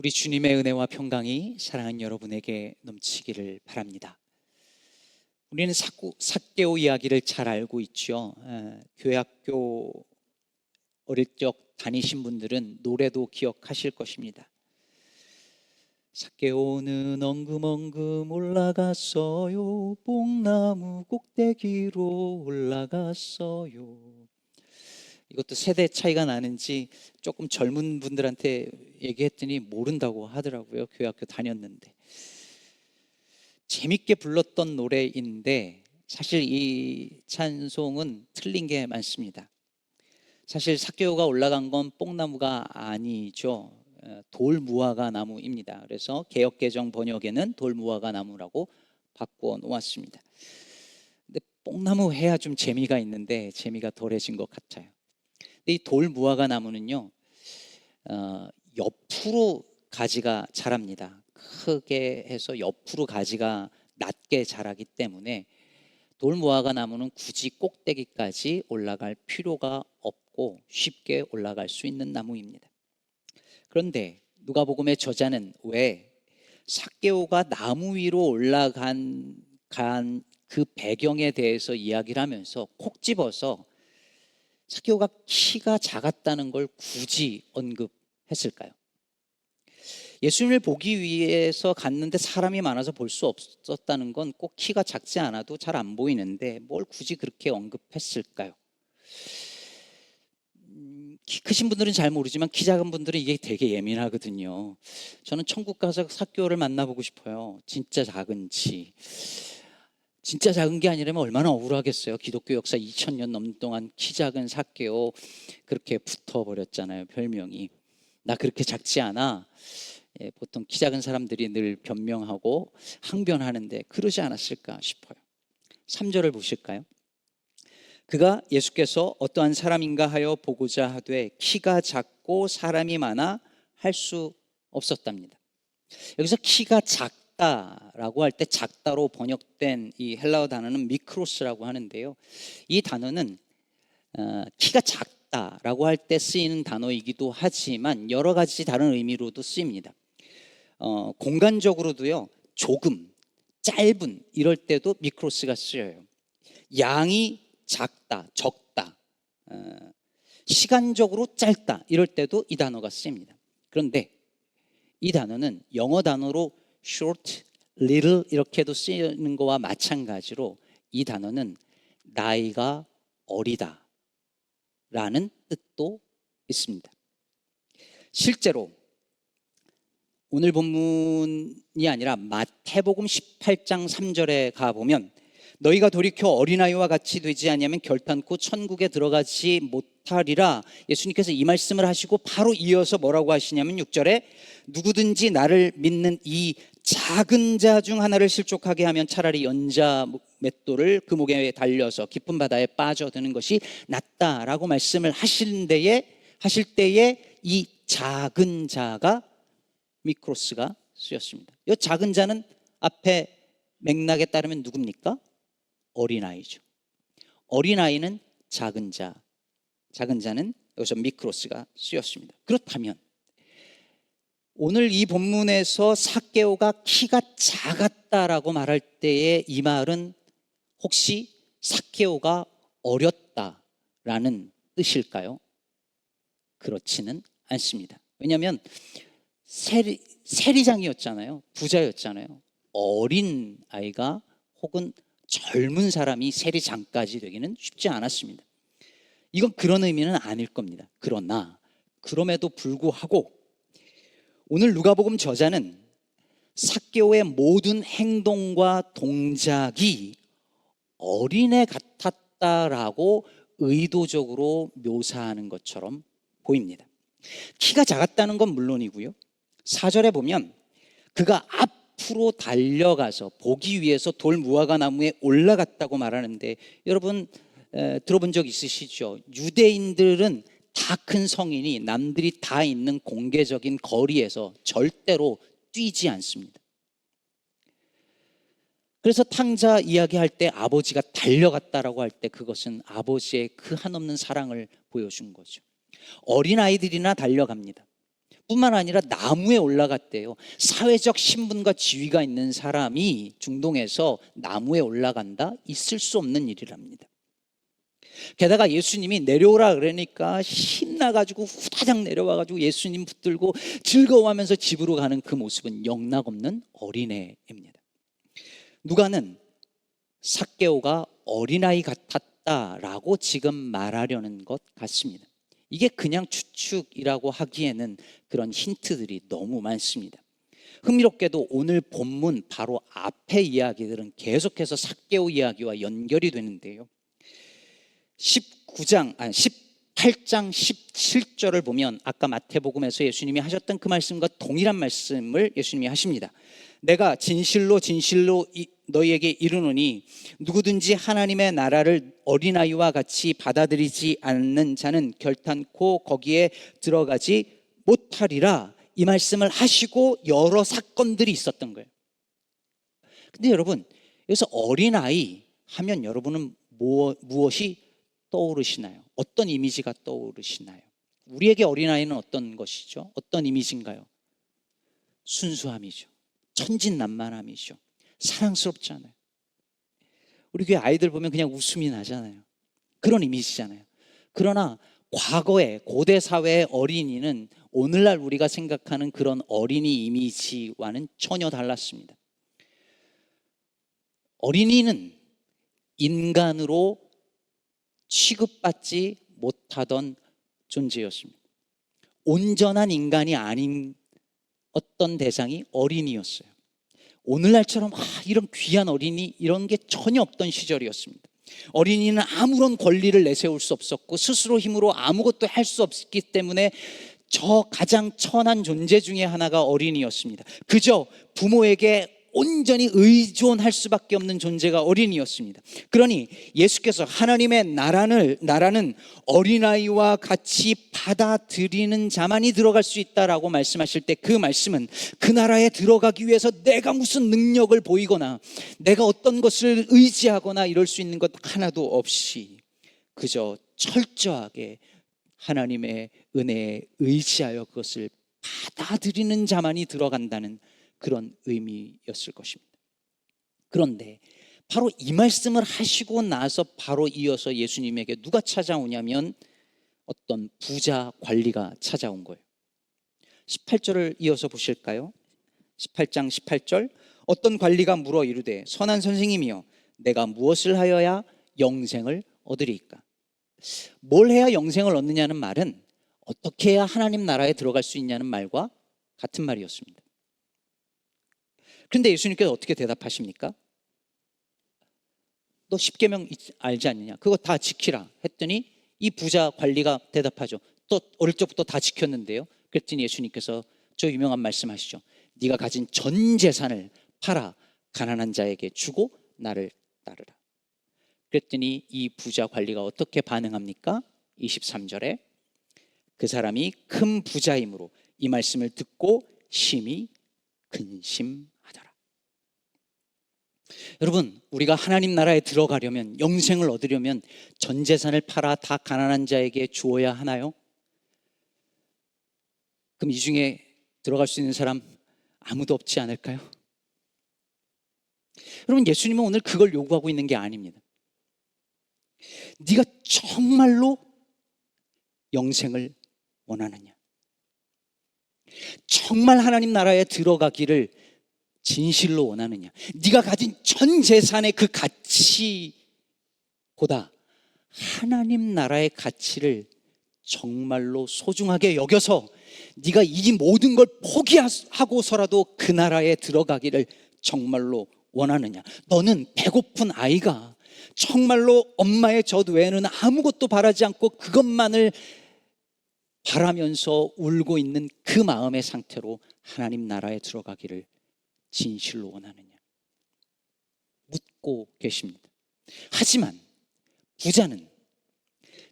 우리 주님의 은혜와 평강이 사랑하는 여러분에게 넘치기를 바랍니다. 우리는 삭개오 이야기를 잘 알고 있죠. 교회 학교 어릴 적 다니신 분들은 노래도 기억하실 것입니다. 삭개오는 엉금엉금 올라갔어요. 뽕나무 꼭대기로 올라갔어요. 이것도 세대 차이가 나는지 조금 젊은 분들한테 얘기했더니 모른다고 하더라고요. 교회 학교 다녔는데. 재밌게 불렀던 노래인데 사실 이 찬송은 틀린 게 많습니다. 사실 삭개오가 올라간 건 뽕나무가 아니죠. 돌무화과 나무입니다. 그래서 개역개정 번역에는 돌무화과 나무라고 바꿔 놓았습니다. 근데 뽕나무 해야 좀 재미가 있는데 재미가 덜해진 것 같아요. 근데 이 돌무화과 나무는요, 옆으로 가지가 자랍니다. 크게 해서 옆으로 가지가 낮게 자라기 때문에 돌무화과 나무는 굳이 꼭대기까지 올라갈 필요가 없고 쉽게 올라갈 수 있는 나무입니다. 그런데 누가복음의 저자는 왜 삭개오가 나무 위로 올라간 그 배경에 대해서 이야기를 하면서 콕 집어서 삭개오가 키가 작았다는 걸 굳이 언급했을까요? 예수님을 보기 위해서 갔는데 사람이 많아서 볼 수 없었다는 건 꼭 키가 작지 않아도 잘 안 보이는데 뭘 굳이 그렇게 언급했을까요? 키 크신 분들은 잘 모르지만 키 작은 분들은 이게 되게 예민하거든요. 저는 천국 가서 삭개오를 만나보고 싶어요. 진짜 작은지. 진짜 작은 게 아니라면 얼마나 억울하겠어요. 기독교 역사 2000년 넘는 동안 키 작은 삭개오 그렇게 붙어버렸잖아요. 별명이. 나 그렇게 작지 않아. 보통 키 작은 사람들이 늘 변명하고 항변하는데 그러지 않았을까 싶어요. 3절을 보실까요? 그가 예수께서 어떠한 사람인가 하여 보고자 하되 키가 작고 사람이 많아 할 수 없었답니다. 여기서 키가 작다라고 할 때 작다로 번역된 이 헬라어 단어는 미크로스라고 하는데요. 이 단어는 키가 작다라고 할 때 쓰이는 단어이기도 하지만 여러 가지 다른 의미로도 쓰입니다. 공간적으로도요, 조금, 짧은 이럴 때도 미크로스가 쓰여요. 양이 작다, 적다, 시간적으로 짧다 이럴 때도 이 단어가 쓰입니다. 그런데 이 단어는 영어 단어로 short, little 이렇게도 쓰이는 거와 마찬가지로 이 단어는 나이가 어리다 라는 뜻도 있습니다. 실제로 오늘 본문이 아니라 마태복음 18장 3절에 가보면 너희가 돌이켜 어린아이와 같이 되지 아니하면 결탄코 천국에 들어가지 못하리라 예수님께서 이 말씀을 하시고 바로 이어서 뭐라고 하시냐면 6절에 누구든지 나를 믿는 이 작은 자 중 하나를 실족하게 하면 차라리 연자 맷돌을 그 목에 달려서 깊은 바다에 빠져드는 것이 낫다라고 말씀을 하실 때에 이 작은 자가 미크로스가 쓰였습니다. 이 작은 자는 앞에 맥락에 따르면 누굽니까? 어린아이죠. 어린아이는 작은 자, 작은 자는 여기서 미크로스가 쓰였습니다. 그렇다면 오늘 이 본문에서 삭개오가 키가 작았다라고 말할 때의 이 말은 혹시 삭개오가 어렸다라는 뜻일까요? 그렇지는 않습니다. 왜냐하면 세리장이었잖아요. 부자였잖아요. 어린 아이가 혹은 젊은 사람이 세리장까지 되기는 쉽지 않았습니다. 이건 그런 의미는 아닐 겁니다. 그러나 그럼에도 불구하고 오늘 누가복음 저자는 삭개오의 모든 행동과 동작이 어린애 같았다라고 의도적으로 묘사하는 것처럼 보입니다. 키가 작았다는 건 물론이고요. 4절에 보면 그가 앞으로 달려가서 보기 위해서 돌무화과 나무에 올라갔다고 말하는데 여러분 들어본 적 있으시죠? 유대인들은 다 큰 성인이 남들이 다 있는 공개적인 거리에서 절대로 뛰지 않습니다. 그래서 탕자 이야기할 때 아버지가 달려갔다라고 할 때 그것은 아버지의 그 한없는 사랑을 보여준 거죠. 어린아이들이나 달려갑니다. 뿐만 아니라 나무에 올라갔대요. 사회적 신분과 지위가 있는 사람이 중동에서 나무에 올라간다? 있을 수 없는 일이랍니다. 게다가 예수님이 내려오라 그러니까 신나가지고 후다닥 내려와가지고 예수님 붙들고 즐거워하면서 집으로 가는 그 모습은 영락없는 어린애입니다. 누가는 삭개오가 어린아이 같았다라고 지금 말하려는 것 같습니다. 이게 그냥 추측이라고 하기에는 그런 힌트들이 너무 많습니다. 흥미롭게도 오늘 본문 바로 앞의 이야기들은 계속해서 삭개오 이야기와 연결이 되는데요. 18장 17절을 보면 아까 마태복음에서 예수님이 하셨던 그 말씀과 동일한 말씀을 예수님이 하십니다. 내가 진실로 진실로 너희에게 이르노니 누구든지 하나님의 나라를 어린아이와 같이 받아들이지 않는 자는 결탄코 거기에 들어가지 못하리라, 이 말씀을 하시고 여러 사건들이 있었던 거예요. 근데 여러분, 여기서 어린아이 하면 여러분은 무엇이 떠오르시나요? 어떤 이미지가 떠오르시나요? 우리에게 어린아이는 어떤 것이죠? 어떤 이미지인가요? 순수함이죠. 천진난만함이죠. 사랑스럽잖아요. 우리 교회 아이들 보면 그냥 웃음이 나잖아요. 그런 이미지잖아요. 그러나 과거의 고대 사회의 어린이는 오늘날 우리가 생각하는 그런 어린이 이미지와는 전혀 달랐습니다. 어린이는 인간으로 취급받지 못하던 존재였습니다. 온전한 인간이 아닌 어떤 대상이 어린이였어요. 오늘날처럼 이런 귀한 어린이 이런 게 전혀 없던 시절이었습니다. 어린이는 아무런 권리를 내세울 수 없었고 스스로 힘으로 아무것도 할 수 없기 때문에 저 가장 천한 존재 중에 하나가 어린이였습니다. 그저 부모에게 온전히 의존할 수밖에 없는 존재가 어린이였습니다. 그러니 예수께서 하나님의 나라는 어린아이와 같이 받아들이는 자만이 들어갈 수 있다라고 말씀하실 때 그 말씀은 그 나라에 들어가기 위해서 내가 무슨 능력을 보이거나 내가 어떤 것을 의지하거나 이럴 수 있는 것 하나도 없이 그저 철저하게 하나님의 은혜에 의지하여 그것을 받아들이는 자만이 들어간다는 그런 의미였을 것입니다. 그런데 바로 이 말씀을 하시고 나서 바로 이어서 예수님에게 누가 찾아오냐면 어떤 부자 관리가 찾아온 거예요. 18절을 이어서 보실까요? 18장 18절, 어떤 관리가 물어 이르되 선한 선생님이여 내가 무엇을 하여야 영생을 얻으리이까? 뭘 해야 영생을 얻느냐는 말은 어떻게 해야 하나님 나라에 들어갈 수 있냐는 말과 같은 말이었습니다. 그런데 예수님께서 어떻게 대답하십니까? 너 십계명 알지 않느냐? 그거 다 지키라 했더니 이 부자 관리가 대답하죠. 또 어릴 적부터 다 지켰는데요. 그랬더니 예수님께서 저 유명한 말씀하시죠. 네가 가진 전 재산을 팔아 가난한 자에게 주고 나를 따르라. 그랬더니 이 부자 관리가 어떻게 반응합니까? 23절에 그 사람이 큰 부자이므로 이 말씀을 듣고 심히 근심하더라. 여러분, 우리가 하나님 나라에 들어가려면, 영생을 얻으려면 전 재산을 팔아 다 가난한 자에게 주어야 하나요? 그럼 이 중에 들어갈 수 있는 사람 아무도 없지 않을까요? 여러분, 예수님은 오늘 그걸 요구하고 있는 게 아닙니다. 네가 정말로 영생을 원하느냐? 정말 하나님 나라에 들어가기를 진실로 원하느냐? 네가 가진 전 재산의 그 가치보다 하나님 나라의 가치를 정말로 소중하게 여겨서 네가 이 모든 걸 포기하고서라도 그 나라에 들어가기를 정말로 원하느냐? 너는 배고픈 아이가 정말로 엄마의 젖 외에는 아무것도 바라지 않고 그것만을 바라면서 울고 있는 그 마음의 상태로 하나님 나라에 들어가기를 진실로 원하느냐? 묻고 계십니다. 하지만 부자는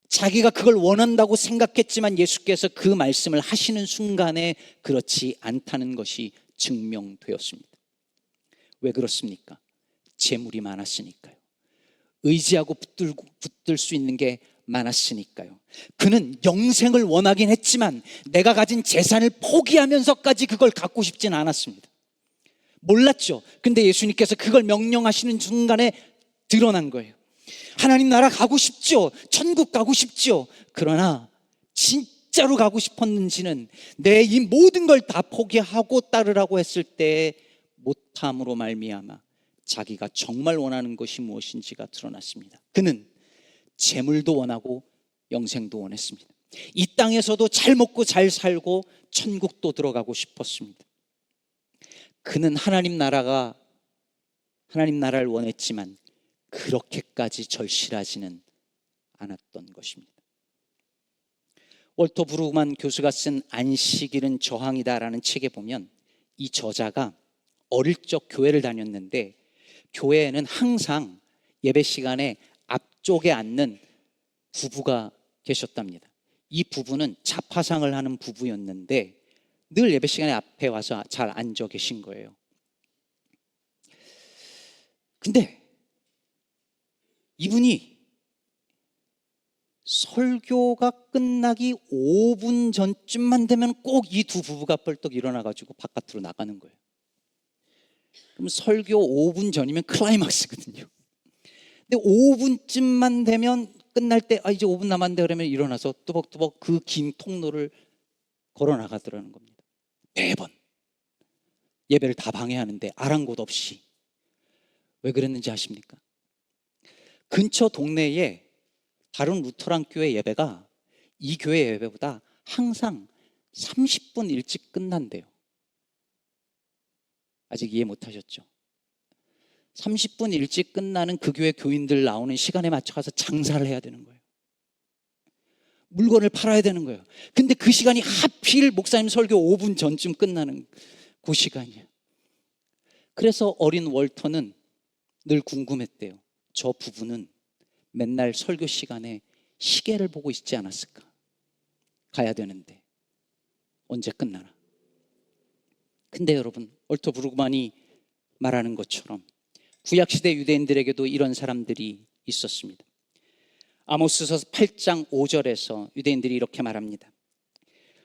자기가 그걸 원한다고 생각했지만 예수께서 그 말씀을 하시는 순간에 그렇지 않다는 것이 증명되었습니다. 왜 그렇습니까? 재물이 많았으니까요. 의지하고 붙들 수 있는 게 많았으니까요. 그는 영생을 원하긴 했지만 내가 가진 재산을 포기하면서까지 그걸 갖고 싶진 않았습니다. 몰랐죠. 근데 예수님께서 그걸 명령하시는 순간에 드러난 거예요. 하나님 나라 가고 싶죠. 천국 가고 싶죠. 그러나 진짜로 가고 싶었는지는 내 이 모든 걸 다 포기하고 따르라고 했을 때 못함으로 말미암아 자기가 정말 원하는 것이 무엇인지가 드러났습니다. 그는 재물도 원하고 영생도 원했습니다. 이 땅에서도 잘 먹고 잘 살고 천국도 들어가고 싶었습니다. 그는 하나님 나라를 원했지만 그렇게까지 절실하지는 않았던 것입니다. 월터 브루그만 교수가 쓴 안식일은 저항이다라는 책에 보면 이 저자가 어릴 적 교회를 다녔는데 교회에는 항상 예배 시간에 앞쪽에 앉는 부부가 계셨답니다. 이 부부는 자파상을 하는 부부였는데 늘 예배 시간에 앞에 와서 잘 앉아 계신 거예요. 근데 이분이 설교가 끝나기 5분 전쯤만 되면 꼭 이 두 부부가 벌떡 일어나가지고 바깥으로 나가는 거예요. 그럼 설교 5분 전이면 클라이막스거든요. 근데 5분쯤만 되면 끝날 때 이제 5분 남았는데 그러면 일어나서 뚜벅뚜벅 그 긴 통로를 걸어 나가더라는 겁니다. 매번 예배를 다 방해하는데 아랑곳 없이. 왜 그랬는지 아십니까? 근처 동네에 다른 루터란 교회 예배가 이 교회 예배보다 항상 30분 일찍 끝난대요. 아직 이해 못하셨죠? 30분 일찍 끝나는 그 교회 교인들 나오는 시간에 맞춰 가서 장사를 해야 되는 거예요. 물건을 팔아야 되는 거예요. 근데 그 시간이 하필 목사님 설교 5분 전쯤 끝나는 그 시간이에요. 그래서 어린 월터는 늘 궁금했대요. 저 부부는 맨날 설교 시간에 시계를 보고 있지 않았을까? 가야 되는데 언제 끝나나? 근데 여러분, 월터 브루그만이 말하는 것처럼 구약시대 유대인들에게도 이런 사람들이 있었습니다. 아모스서 8장 5절에서 유대인들이 이렇게 말합니다.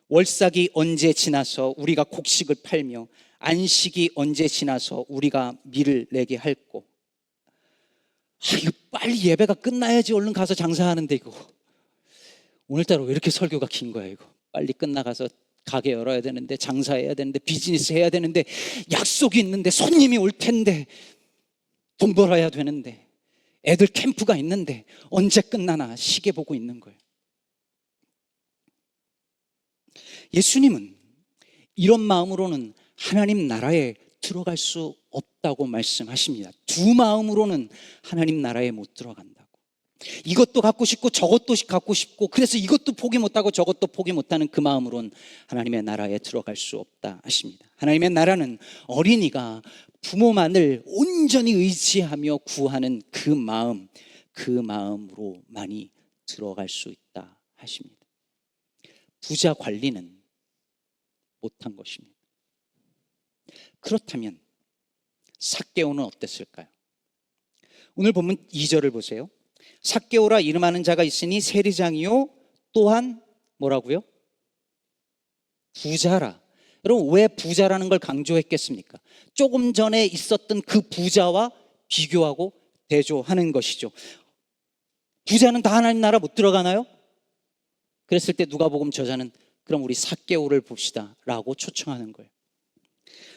월삭이 언제 지나서 우리가 곡식을 팔며 안식이 언제 지나서 우리가 밀을 내게 할꼬. 이거 빨리 예배가 끝나야지 얼른 가서 장사하는데 이거 오늘따라 왜 이렇게 설교가 긴 거야 이거. 빨리 끝나가서 가게 열어야 되는데 장사해야 되는데 비즈니스 해야 되는데 약속이 있는데 손님이 올 텐데 돈 벌어야 되는데 애들 캠프가 있는데 언제 끝나나 시계 보고 있는 거예요. 예수님은 이런 마음으로는 하나님 나라에 들어갈 수 없다고 말씀하십니다. 두 마음으로는 하나님 나라에 못 들어간다고. 이것도 갖고 싶고 저것도 갖고 싶고 그래서 이것도 포기 못하고 저것도 포기 못하는 그 마음으로는 하나님의 나라에 들어갈 수 없다 하십니다. 하나님의 나라는 어린이가 부모만을 온전히 의지하며 구하는 그 마음으로만이 들어갈 수 있다 하십니다. 부자 관리는 못한 것입니다. 그렇다면 삭개오는 어땠을까요? 오늘 보면 2절을 보세요. 삭개오라 이름하는 자가 있으니 세리장이요 또한 뭐라고요? 부자라. 여러분 왜 부자라는 걸 강조했겠습니까? 조금 전에 있었던 그 부자와 비교하고 대조하는 것이죠. 부자는 다 하나님 나라 못 들어가나요? 그랬을 때 누가복음 저자는 그럼 우리 삭개오를 봅시다 라고 초청하는 거예요.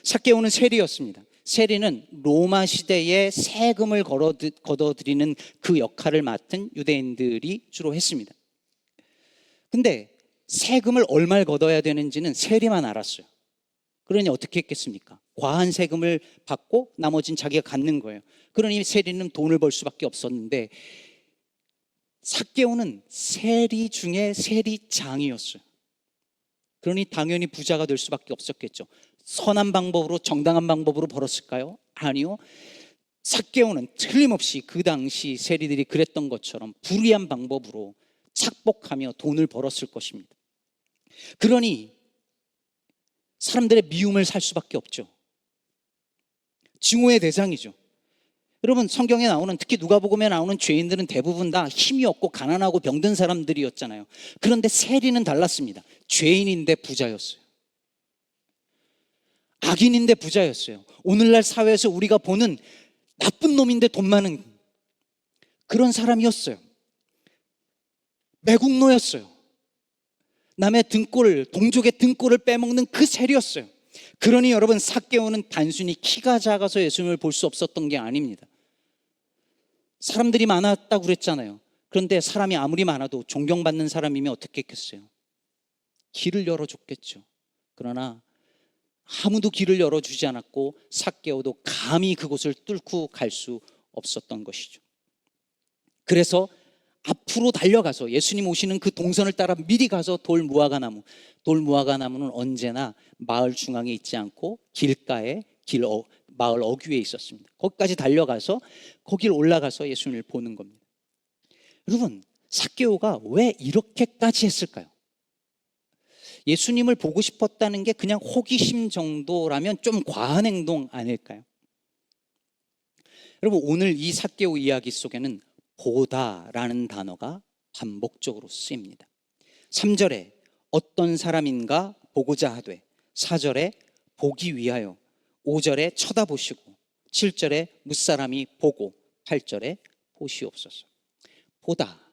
삭개오는 세리였습니다. 세리는 로마 시대에 세금을 걷어들이는 그 역할을 맡은 유대인들이 주로 했습니다. 근데 세금을 얼마를 걷어야 되는지는 세리만 알았어요. 그러니 어떻게 했겠습니까? 과한 세금을 받고 나머지는 자기가 갖는 거예요. 그러니 세리는 돈을 벌 수밖에 없었는데 삭개오는 세리 중에 세리장이었어요. 그러니 당연히 부자가 될 수밖에 없었겠죠. 선한 방법으로 정당한 방법으로 벌었을까요? 아니요. 삭개오는 틀림없이 그 당시 세리들이 그랬던 것처럼 불의한 방법으로 착복하며 돈을 벌었을 것입니다. 그러니 사람들의 미움을 살 수밖에 없죠. 증오의 대상이죠. 여러분, 성경에 나오는, 특히 누가복음에 나오는 죄인들은 대부분 다 힘이 없고 가난하고 병든 사람들이었잖아요. 그런데 세리는 달랐습니다. 죄인인데 부자였어요. 악인인데 부자였어요. 오늘날 사회에서 우리가 보는 나쁜 놈인데 돈 많은 그런 사람이었어요. 매국노였어요. 남의 등골을, 동족의 등골을 빼먹는 그 세리였어요. 그러니 여러분, 삭개오는 단순히 키가 작아서 예수님을 볼 수 없었던 게 아닙니다. 사람들이 많았다고 그랬잖아요. 그런데 사람이 아무리 많아도 존경받는 사람이면 어떻게 했겠어요? 길을 열어줬겠죠. 그러나 아무도 길을 열어주지 않았고 삭개오도 감히 그곳을 뚫고 갈 수 없었던 것이죠. 그래서 앞으로 달려가서 예수님 오시는 그 동선을 따라 미리 가서 돌무화과나무, 돌무화과나무는 언제나 마을 중앙에 있지 않고 길가에 마을 어귀에 있었습니다. 거기까지 달려가서 거길 올라가서 예수님을 보는 겁니다. 여러분, 삭개오가 왜 이렇게까지 했을까요? 예수님을 보고 싶었다는 게 그냥 호기심 정도라면 좀 과한 행동 아닐까요? 여러분, 오늘 이 삭개오 이야기 속에는 보다라는 단어가 반복적으로 쓰입니다. 3절에 어떤 사람인가 보고자 하되, 4절에 보기 위하여, 5절에 쳐다보시고, 7절에 무사람이 보고, 8절에 보시옵소서. 보다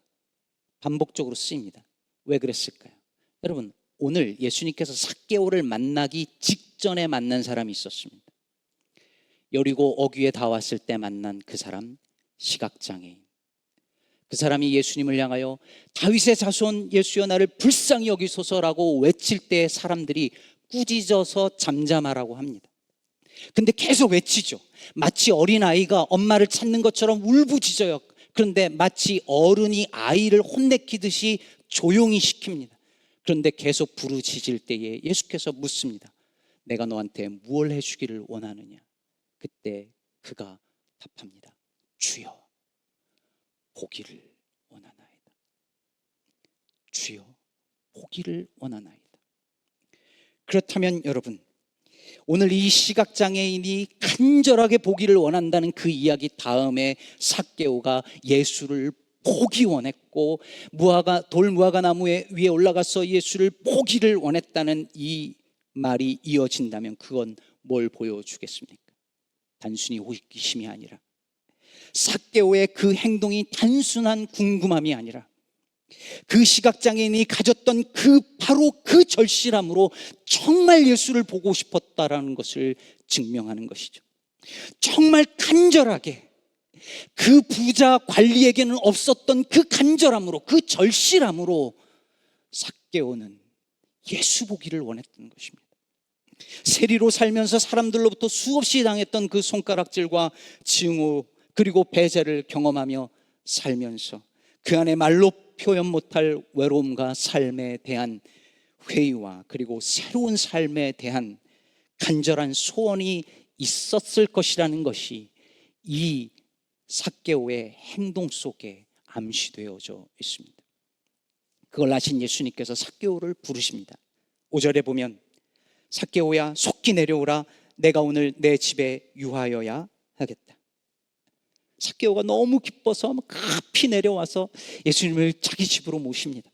반복적으로 쓰입니다. 왜 그랬을까요? 여러분, 오늘 예수님께서 삭개오를 만나기 직전에 만난 사람이 있었습니다. 여리고 어귀에 다 왔을 때 만난 그 사람, 시각장애인. 그 사람이 예수님을 향하여 다윗의 자손 예수여 나를 불쌍히 여기소서라고 외칠 때 사람들이 꾸짖어서 잠잠하라고 합니다. 근데 계속 외치죠. 마치 어린아이가 엄마를 찾는 것처럼 울부짖어요. 그런데 마치 어른이 아이를 혼내키듯이 조용히 시킵니다. 그런데 계속 부르짖을 때에 예수께서 묻습니다. 내가 너한테 무엇을 해주기를 원하느냐? 그때 그가 답합니다. 주여, 보기를 원하나이다. 주여, 보기를 원하나이다. 그렇다면 여러분, 오늘 이 시각장애인이 간절하게 보기를 원한다는 그 이야기 다음에 삭개오가 예수를 보기 원했고 돌무화과 나무 위에 올라가서 예수를 보기를 원했다는 이 말이 이어진다면 그건 뭘 보여주겠습니까? 단순히 호기심이 아니라, 삭개오의 그 행동이 단순한 궁금함이 아니라, 그 시각장애인이 가졌던 바로 그 절실함으로 정말 예수를 보고 싶었다라는 것을 증명하는 것이죠. 정말 간절하게, 그 부자 관리에게는 없었던 그 간절함으로, 그 절실함으로 삭개오는 예수 보기를 원했던 것입니다. 세리로 살면서 사람들로부터 수없이 당했던 그 손가락질과 증오 그리고 배제를 경험하며 살면서 그 안에 말로 표현 못할 외로움과 삶에 대한 회의와 그리고 새로운 삶에 대한 간절한 소원이 있었을 것이라는 것이 이 삭개오의 행동 속에 암시되어져 있습니다. 그걸 아신 예수님께서 삭개오를 부르십니다. 5절에 보면 삭개오야 속히 내려오라, 내가 오늘 내 집에 유하여야 하겠다. 삭개오가 너무 기뻐서 급히 내려와서 예수님을 자기 집으로 모십니다.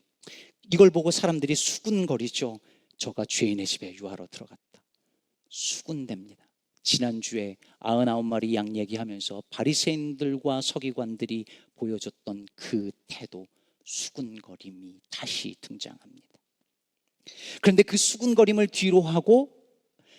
이걸 보고 사람들이 수군거리죠. 저가 죄인의 집에 유하러 들어갔다. 수군댑니다. 지난주에 99마리 양 얘기하면서 바리새인들과 서기관들이 보여줬던 그 태도, 수군거림이 다시 등장합니다. 그런데 그 수군거림을 뒤로 하고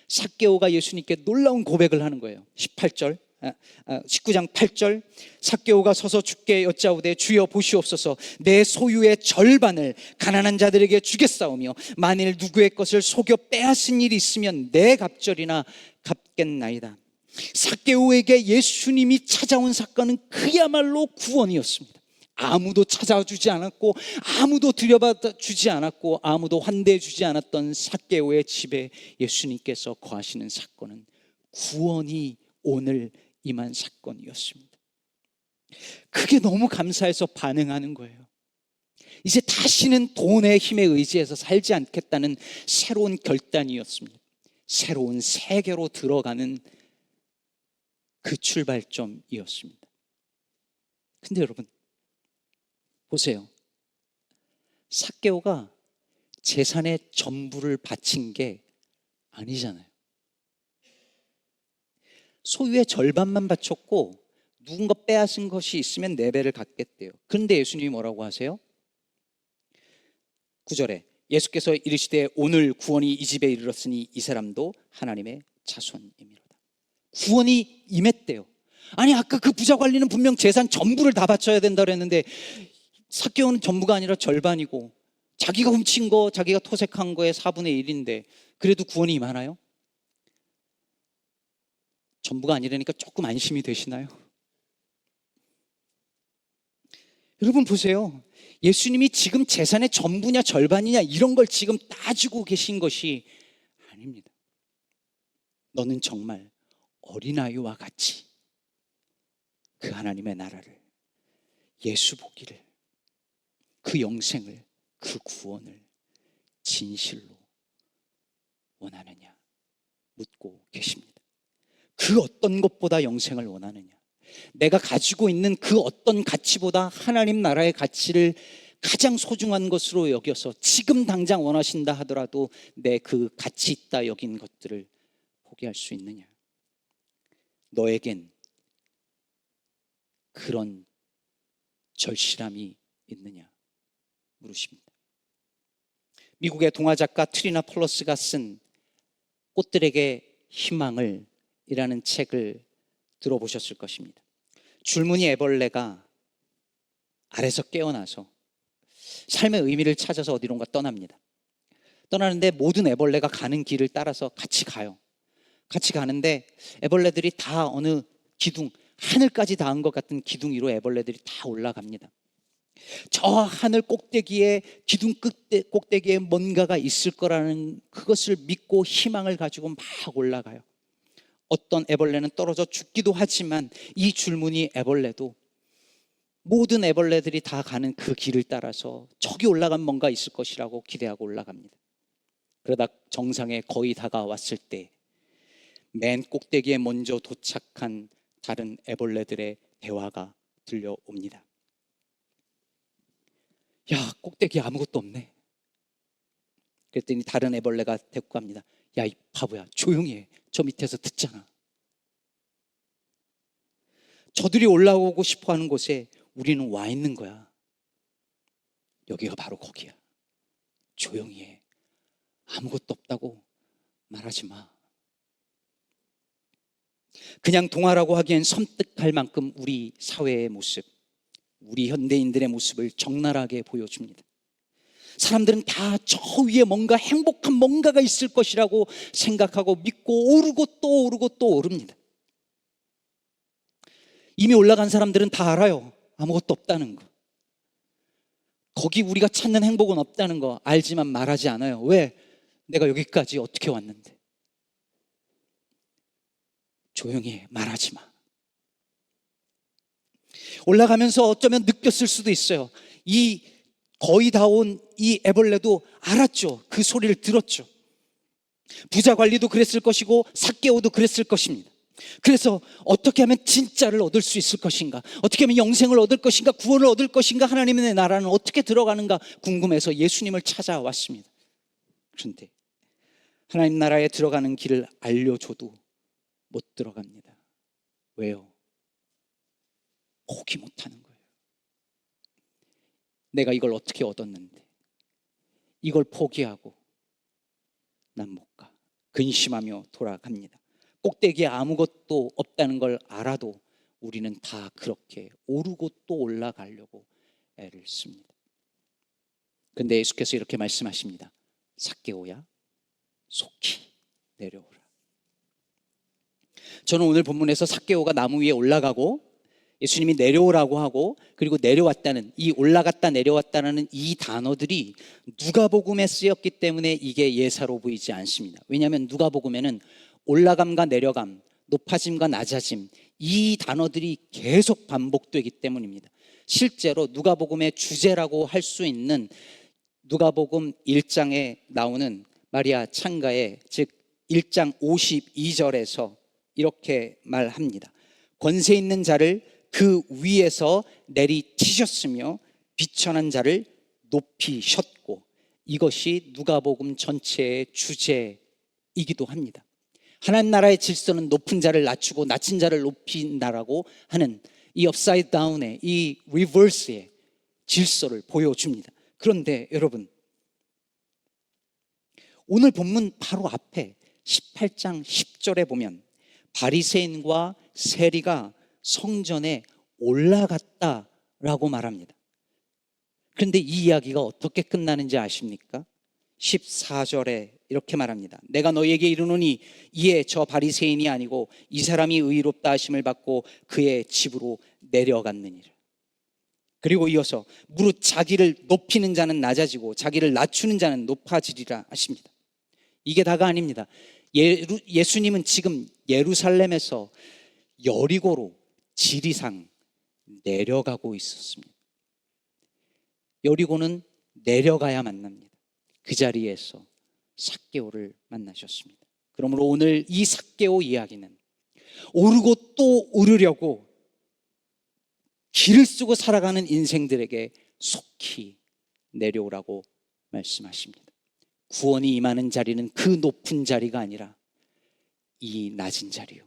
삭개오가 예수님께 놀라운 고백을 하는 거예요. 19장 8절, 삭개오가 서서 주께 여짜오되 주여 보시옵소서, 내 소유의 절반을 가난한 자들에게 주겠사오며 만일 누구의 것을 속여 빼앗은 일이 있으면 내 갑절이나 갚겠나이다. 삭개오에게 예수님이 찾아온 사건은 그야말로 구원이었습니다. 아무도 찾아주지 않았고, 아무도 들여받아 주지 않았고, 아무도 환대해 주지 않았던 삭개오의 집에 예수님께서 거하시는 사건은 구원이 오늘 임한 사건이었습니다. 그게 너무 감사해서 반응하는 거예요. 이제 다시는 돈의 힘에 의지해서 살지 않겠다는 새로운 결단이었습니다. 새로운 세계로 들어가는 그 출발점이었습니다. 근데 여러분 보세요. 삭개오가 재산의 전부를 바친 게 아니잖아요. 소유의 절반만 바쳤고 누군가 빼앗은 것이 있으면 4배를 갖겠대요. 그런데 예수님이 뭐라고 하세요? 9절에 예수께서 이르시되 오늘 구원이 이 집에 이르렀으니 이 사람도 하나님의 자손이미로다. 구원이 임했대요. 아니 아까 그 부자 관리는 분명 재산 전부를 다 바쳐야 된다 그랬는데 삭개오는 전부가 아니라 절반이고 자기가 훔친 거, 자기가 토색한 거의 4분의 1인데 그래도 구원이 임하나요? 전부가 아니라니까 조금 안심이 되시나요? 여러분 보세요. 예수님이 지금 재산의 전부냐 절반이냐 이런 걸 지금 따지고 계신 것이 아닙니다. 너는 정말 어린아이와 같이 그 하나님의 나라를, 예수 보기를, 그 영생을, 그 구원을 진실로 원하느냐 묻고 계십니다. 그 어떤 것보다 영생을 원하느냐, 내가 가지고 있는 그 어떤 가치보다 하나님 나라의 가치를 가장 소중한 것으로 여겨서 지금 당장 원하신다 하더라도 내 그 가치 있다 여긴 것들을 포기할 수 있느냐, 너에겐 그런 절실함이 있느냐 물으십니다. 미국의 동화작가 트리나 폴러스가 쓴 꽃들에게 희망을 이라는 책을 들어보셨을 것입니다. 줄무늬 애벌레가 알에서 깨어나서 삶의 의미를 찾아서 어디론가 떠납니다. 떠나는데 모든 애벌레가 가는 길을 따라서 같이 가요. 같이 가는데 애벌레들이 다 어느 기둥, 하늘까지 닿은 것 같은 기둥 위로 애벌레들이 다 올라갑니다. 저 하늘 꼭대기에, 기둥 끝에 꼭대기에 뭔가가 있을 거라는 그것을 믿고 희망을 가지고 막 올라가요. 어떤 애벌레는 떨어져 죽기도 하지만 이 줄무늬 애벌레도 모든 애벌레들이 다 가는 그 길을 따라서 저기 올라간 뭔가 있을 것이라고 기대하고 올라갑니다. 그러다 정상에 거의 다가왔을 때 맨 꼭대기에 먼저 도착한 다른 애벌레들의 대화가 들려옵니다. 야, 꼭대기에 아무것도 없네. 그랬더니 다른 애벌레가 데리고 갑니다. 야, 이 바보야, 조용히 해. 저 밑에서 듣잖아. 저들이 올라오고 싶어 하는 곳에 우리는 와 있는 거야. 여기가 바로 거기야. 조용히 해. 아무것도 없다고 말하지 마. 그냥 동화라고 하기엔 섬뜩할 만큼 우리 사회의 모습, 우리 현대인들의 모습을 적나라하게 보여줍니다. 사람들은 다 저 위에 뭔가 행복한 뭔가가 있을 것이라고 생각하고 믿고 오르고 또 오르고 또 오릅니다. 이미 올라간 사람들은 다 알아요. 아무것도 없다는 거. 거기 우리가 찾는 행복은 없다는 거 알지만 말하지 않아요. 왜? 내가 여기까지 어떻게 왔는데. 조용히 해. 말하지 마. 올라가면서 어쩌면 느꼈을 수도 있어요. 이 거의 다 온 이 애벌레도 알았죠. 그 소리를 들었죠. 부자 관리도 그랬을 것이고 삭개오도 그랬을 것입니다. 그래서 어떻게 하면 진짜를 얻을 수 있을 것인가, 어떻게 하면 영생을 얻을 것인가, 구원을 얻을 것인가, 하나님의 나라는 어떻게 들어가는가 궁금해서 예수님을 찾아왔습니다. 그런데 하나님 나라에 들어가는 길을 알려줘도 못 들어갑니다. 왜요? 포기 못하는 거예요. 내가 이걸 어떻게 얻었는데 이걸 포기하고 난 못 가. 근심하며 돌아갑니다. 꼭대기에 아무것도 없다는 걸 알아도 우리는 다 그렇게 오르고 또 올라가려고 애를 씁니다. 그런데 예수께서 이렇게 말씀하십니다. 삭개오야, 속히 내려오라. 저는 오늘 본문에서 삭개오가 나무 위에 올라가고 예수님이 내려오라고 하고 그리고 내려왔다는, 이 올라갔다 내려왔다는 이 단어들이 누가복음에 쓰였기 때문에 이게 예사로 보이지 않습니다. 왜냐하면 누가복음에는 올라감과 내려감, 높아짐과 낮아짐, 이 단어들이 계속 반복되기 때문입니다. 실제로 누가복음의 주제라고 할 수 있는 누가복음 1장에 나오는 마리아 창가에, 즉 1장 52절에서 이렇게 말합니다. 권세 있는 자를 그 위에서 내리치셨으며 비천한 자를 높이셨고, 이것이 누가복음 전체의 주제이기도 합니다. 하나님 나라의 질서는 높은 자를 낮추고 낮은 자를 높인다라고 하는 이 업사이드 다운의 이 리버스의 질서를 보여줍니다. 그런데 여러분, 오늘 본문 바로 앞에 18장 10절에 보면 바리새인과 세리가 성전에 올라갔다라고 말합니다. 그런데 이 이야기가 어떻게 끝나는지 아십니까? 14절에 이렇게 말합니다. 내가 너희에게 이르노니 이에 저 바리새인이 아니고 이 사람이 의롭다 하심을 받고 그의 집으로 내려갔느니라. 그리고 이어서 무릇 자기를 높이는 자는 낮아지고 자기를 낮추는 자는 높아지리라 하십니다. 이게 다가 아닙니다. 예수님은 지금 예루살렘에서 여리고로 지리상 내려가고 있었습니다. 여리고는 내려가야 만납니다. 그 자리에서 삭개오를 만나셨습니다. 그러므로 오늘 이 삭개오 이야기는 오르고 또 오르려고 길을 쓰고 살아가는 인생들에게 속히 내려오라고 말씀하십니다. 구원이 임하는 자리는 그 높은 자리가 아니라 이 낮은 자리요,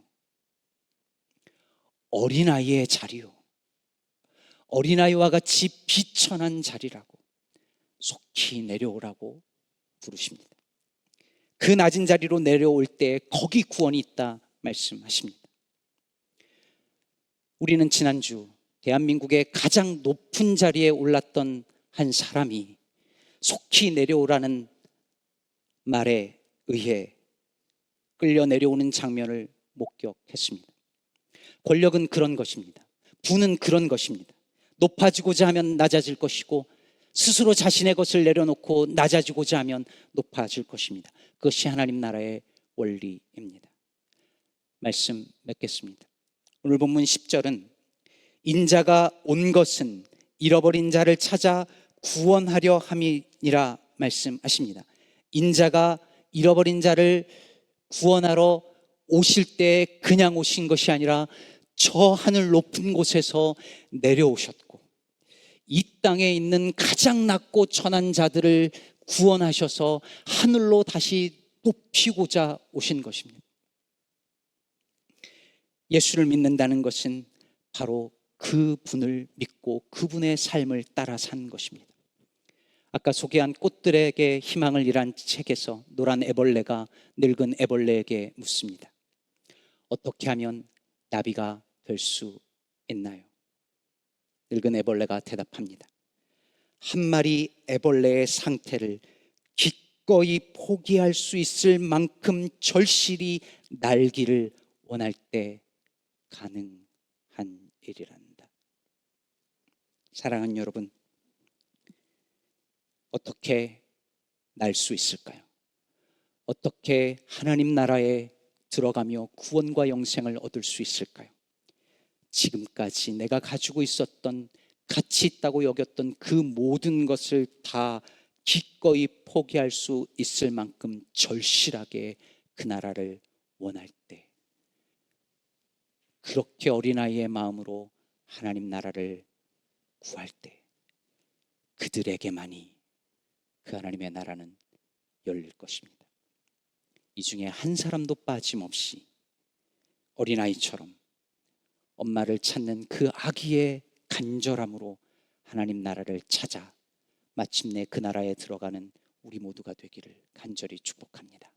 어린아이의 자리요, 어린아이와 같이 비천한 자리라고 속히 내려오라고 부르십니다. 그 낮은 자리로 내려올 때 거기 구원이 있다 말씀하십니다. 우리는 지난주 대한민국의 가장 높은 자리에 올랐던 한 사람이 속히 내려오라는 말에 의해 끌려 내려오는 장면을 목격했습니다. 권력은 그런 것입니다. 부는 그런 것입니다. 높아지고자 하면 낮아질 것이고 스스로 자신의 것을 내려놓고 낮아지고자 하면 높아질 것입니다. 그것이 하나님 나라의 원리입니다. 말씀 맺겠습니다. 오늘 본문 10절은 인자가 온 것은 잃어버린 자를 찾아 구원하려 함이니라 말씀하십니다. 인자가 잃어버린 자를 구원하러 오실 때 그냥 오신 것이 아니라 저 하늘 높은 곳에서 내려오셨고 이 땅에 있는 가장 낮고 천한 자들을 구원하셔서 하늘로 다시 높이고자 오신 것입니다. 예수를 믿는다는 것은 바로 그분을 믿고 그분의 삶을 따라 산 것입니다. 아까 소개한 꽃들에게 희망을 이란 책에서 노란 애벌레가 늙은 애벌레에게 묻습니다. 어떻게 하면 나비가 될 수 있나요? 늙은 애벌레가 대답합니다. 한 마리 애벌레의 상태를 기꺼이 포기할 수 있을 만큼 절실히 날기를 원할 때 가능한 일이란다. 사랑하는 여러분, 어떻게 날 수 있을까요? 어떻게 하나님 나라에 들어가며 구원과 영생을 얻을 수 있을까요? 지금까지 내가 가지고 있었던 가치 있다고 여겼던 그 모든 것을 다 기꺼이 포기할 수 있을 만큼 절실하게 그 나라를 원할 때, 그렇게 어린아이의 마음으로 하나님 나라를 구할 때 그들에게만이 그 하나님의 나라는 열릴 것입니다. 이 중에 한 사람도 빠짐없이 어린아이처럼 엄마를 찾는 그 아기의 간절함으로 하나님 나라를 찾아 마침내 그 나라에 들어가는 우리 모두가 되기를 간절히 축복합니다.